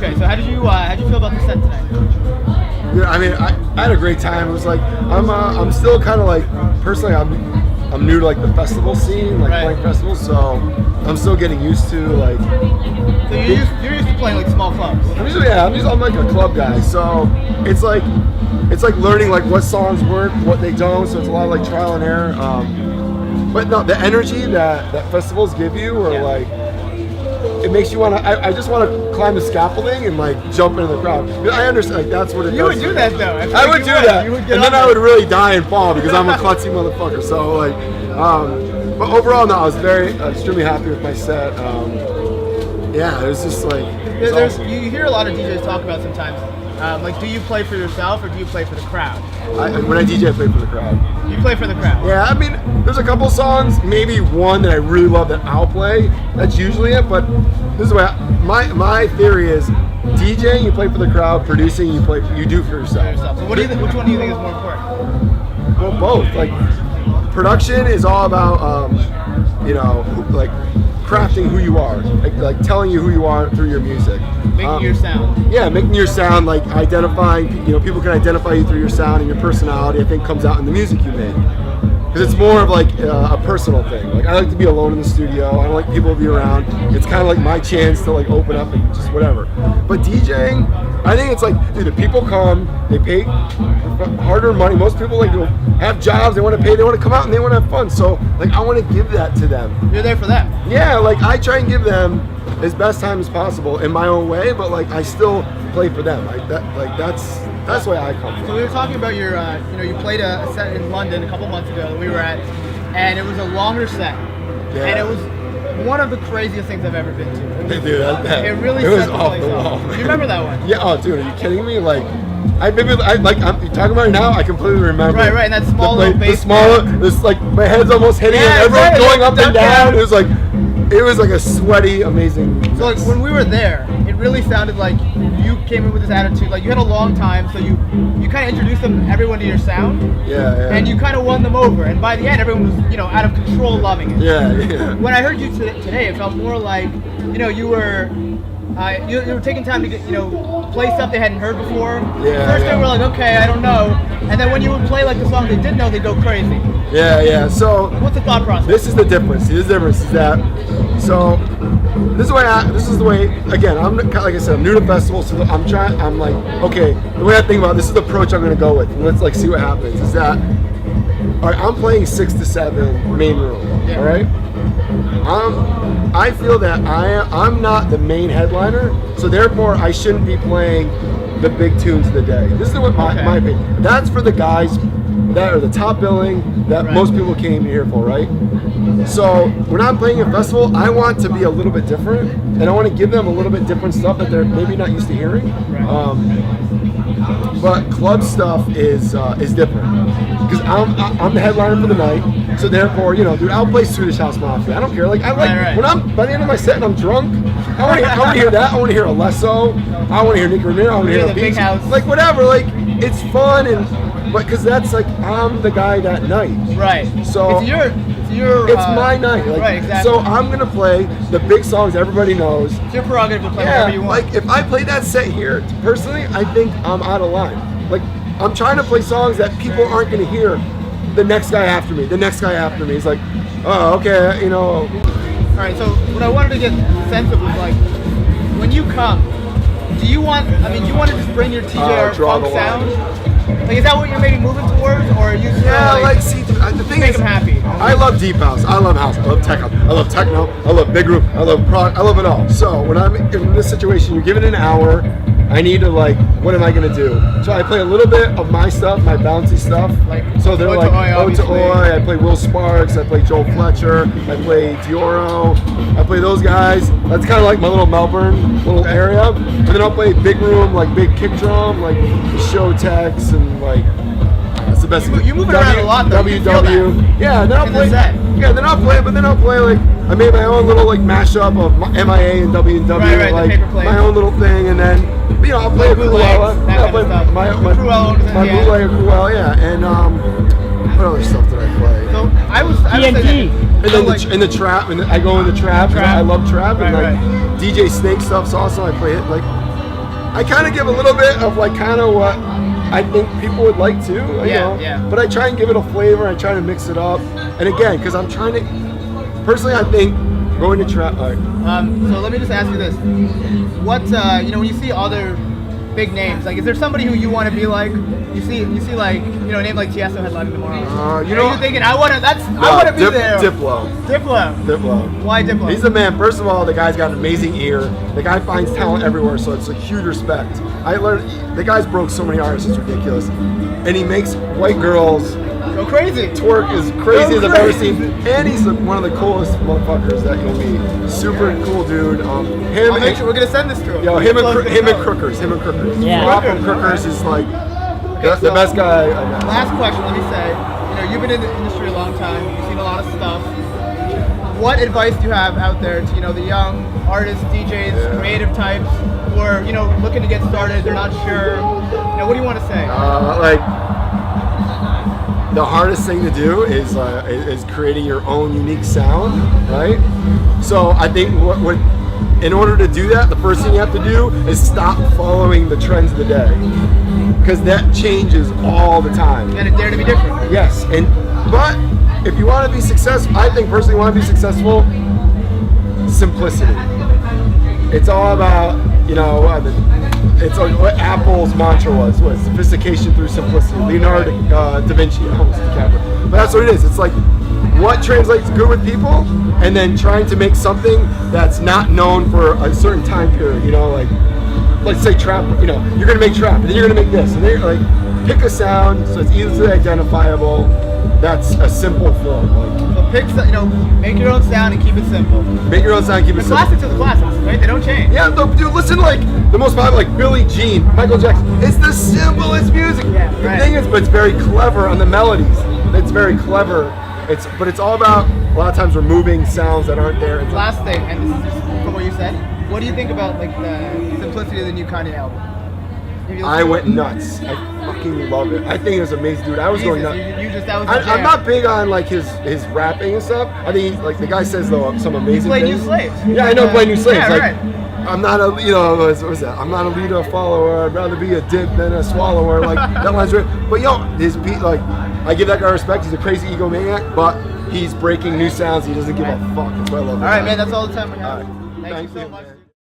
Okay, so how did you feel about the set tonight? Yeah, I mean, I had a great time. It was like I'm still kind of like personally I'm new to like the festival scene, like playing festivals, so I'm still getting used to like. So you're used to playing like small clubs. I'm like a club guy, so it's like learning like what songs work, what they don't. So it's a lot of like trial and error. But no, the energy that festivals give you, or like, it makes you want to. I just want to climb the scaffolding and like jump into the crowd. I understand, like that's what it does. You would do that though. I would do that, and then I would really die and fall because I'm a klutzy motherfucker. So like, but overall, no, I was extremely happy with my set. Yeah, it was just like. Awesome. You hear a lot of DJs talk about sometimes. Like, do you play for yourself or do you play for the crowd? When I DJ, I play for the crowd. You play for the crowd? Yeah, I mean, there's a couple songs, maybe one that I really love that I'll play. That's usually it, but this is what my theory is: DJing, you play for the crowd; producing, you do for yourself. So which one do you think is more important? Well, both. Like, production is all about, like crafting who you are, like telling you who you are through your music. Making your sound. Yeah, making your sound, like identifying, people can identify you through your sound, and your personality, I think, comes out in the music you make. Because it's more of like a personal thing. Like, I like to be alone in the studio. I don't like people to be around. It's kind of like my chance to like open up and just whatever. But DJing, I think it's like, dude, if people come, they pay hard-earned money. Most people like have jobs, they want to pay, they want to come out and they want to have fun. So like, I want to give that to them. You're there for them. Yeah, like I try and give them as best time as possible in my own way, but like I still play for them. That's the way I come from. So we were talking about your, you played a set in London a couple months ago that we were at, and it was a longer set, and it was one of the craziest things I've ever been to. Dude, it really it was set the off place the off. wall. You remember that one? Yeah. Oh, dude, are you kidding me? Like, I'm talking about it now. I completely remember. Right, and that small little bass. This like my head's almost hitting it. Everyone's going up and down. It was like a sweaty, amazing. So like when we were there, it really sounded like you came in with this attitude. Like you had a long time, so you kind of introduced everyone to your sound. Yeah. And you kind of won them over. And by the end, everyone was out of control, loving it. Yeah. When I heard you today, it felt more like you were taking time to get play stuff they hadn't heard before. Yeah. First they were like, okay, I don't know, and then when you would play like the songs they did know, they'd go crazy. Yeah. So what's the thought process? This is the difference. This is that. So this is the way. Again, I'm like I said, I'm new to festivals, so I'm like, okay, the way I think about it, this is the approach I'm going to go with. Let's like see what happens. Is that all right? I'm playing 6 to 7 main room. Yeah. All right. I feel that I'm not the main headliner, so therefore I shouldn't be playing the big tunes of the day. This is what my opinion. That's for the guys that are the top billing that most people came here for, right? So when I'm playing a festival, I want to be a little bit different, and I want to give them a little bit different stuff that they're maybe not used to hearing. But club stuff is different because I'm the headliner for the night. So therefore, dude, I'll play Swedish House Mafia. I don't care. Like when I'm by the end of my set and I'm drunk, I want to hear that. I want to hear Alesso. I want to hear Nick Romero. I want to hear the Big House. Like whatever. Like it's fun but because that's like I'm the guy that night. Right. So it's my night. Like, right. Exactly. So I'm gonna play the big songs everybody knows. It's your prerogative to play whatever you want. Like if I play that set here, personally, I think I'm out of line. Like I'm trying to play songs that people aren't gonna hear. The next guy after me. It's like, oh, okay, All right. So what I wanted to get a sense of was like, when you come, do you want to just bring your TJR funk sound? Like, is that what you're maybe moving towards, or are you? See, the thing make is, them happy. I love deep house. I love house. I love tech house. I love techno. I love big room. I love prog. I love it all. So when I'm in this situation, you're given an hour. I need to what am I gonna do? So I play a little bit of my stuff, my bouncy stuff. So they're like Ode to Oi. I play Will Sparks. I play Joel Fletcher. I play Dioro. I play those guys. That's kind of like my little Melbourne little area. And then I'll play big room, like big kick drum, like Showtex and like. That's the best. You move around a lot though. WW. Yeah, then I'll play. Yeah, then I'll play like I made my own little like mashup of MIA and WW, like my own little thing, and then I'll play a Cruella. I'll play my bootleg Cruella, yeah, and what other stuff did I play? So I was TNT. And then in the trap, and I go in the trap. I love trap, and like DJ Snake stuff's awesome. I play it like I kind of give a little bit of like kind of what I think people would like to, you know. Yeah. But I try and give it a flavor. I try to mix it up. And again, because I'm trying to, personally, I think going to trap. So let me just ask you this: what you know, when you see other big names, like, is there somebody who you want to be like? You see like, you know, a name like Tiesto headlining tomorrow. You know, you're thinking, I want to be there. Diplo. Why Diplo? He's the man. First of all, the guy's got an amazing ear. The guy finds talent everywhere, so it's a huge respect. I learned the guy's broke so many artists, it's ridiculous. And he makes white girls go crazy. Twerk as crazy as I've ever seen. And he's one of the coolest motherfuckers that you'll meet. Super cool dude. We're gonna send this to him. Yo, him and Crookers. Yeah. Rob from Crookers is like the best guy I know. Last question, let me say, you know, you've been in the industry a long time, you've seen a lot of stuff. What advice do you have out there to, you know, the young artists, DJs, creative types who are, you know, looking to get started, they're not sure, you know, what do you want to say? Like, the hardest thing to do is creating your own unique sound, right? So I think what in order to do that, the first thing you have to do is stop following the trends of the day, because that changes all the time. And dare to be different. Yes, but if you want to be successful, I think personally, want to be successful, simplicity. It's all about, you know, it's like what Apple's mantra was sophistication through simplicity. Leonardo da Vinci, almost DiCaprio. But that's what it is. It's like what translates good with people, and then trying to make something that's not known for a certain time period. You know, like let's say trap. You know, you're gonna make trap, and then you're gonna make this, and then you're like pick a sound so it's easily identifiable. That's a simple form. So pick, you know, make your own sound and keep it simple. Make your own sound, keep it simple. Classics are the classics, right? They don't change. Yeah, dude, listen to like the most popular, like Billie Jean, Michael Jackson. It's the simplest music. Yeah, the right. thing is, but it's very clever on the melodies. It's very clever. But it's all about a lot of times removing sounds that aren't there. Last thing, and this is just from what you said. What do you think about like the simplicity of the new Kanye album? I went nuts. I fucking love it. I think it was amazing, dude. I was going nuts. I'm not big on like his rapping and stuff. I think like the guy says though some amazing play things. New Slaves. Yeah, I know play New Slaves. Yeah, like, right. I'm not a, you know, what was that? I'm not a leader, a follower. I'd rather be a dip than a swallower. Like that line's right. But yo, his beat, like, I give that guy respect. He's a crazy egomaniac, but he's breaking new sounds. He doesn't give a fuck. That's why I love him. All right, man. That's all the time we have. All right. Thank you so much. Man.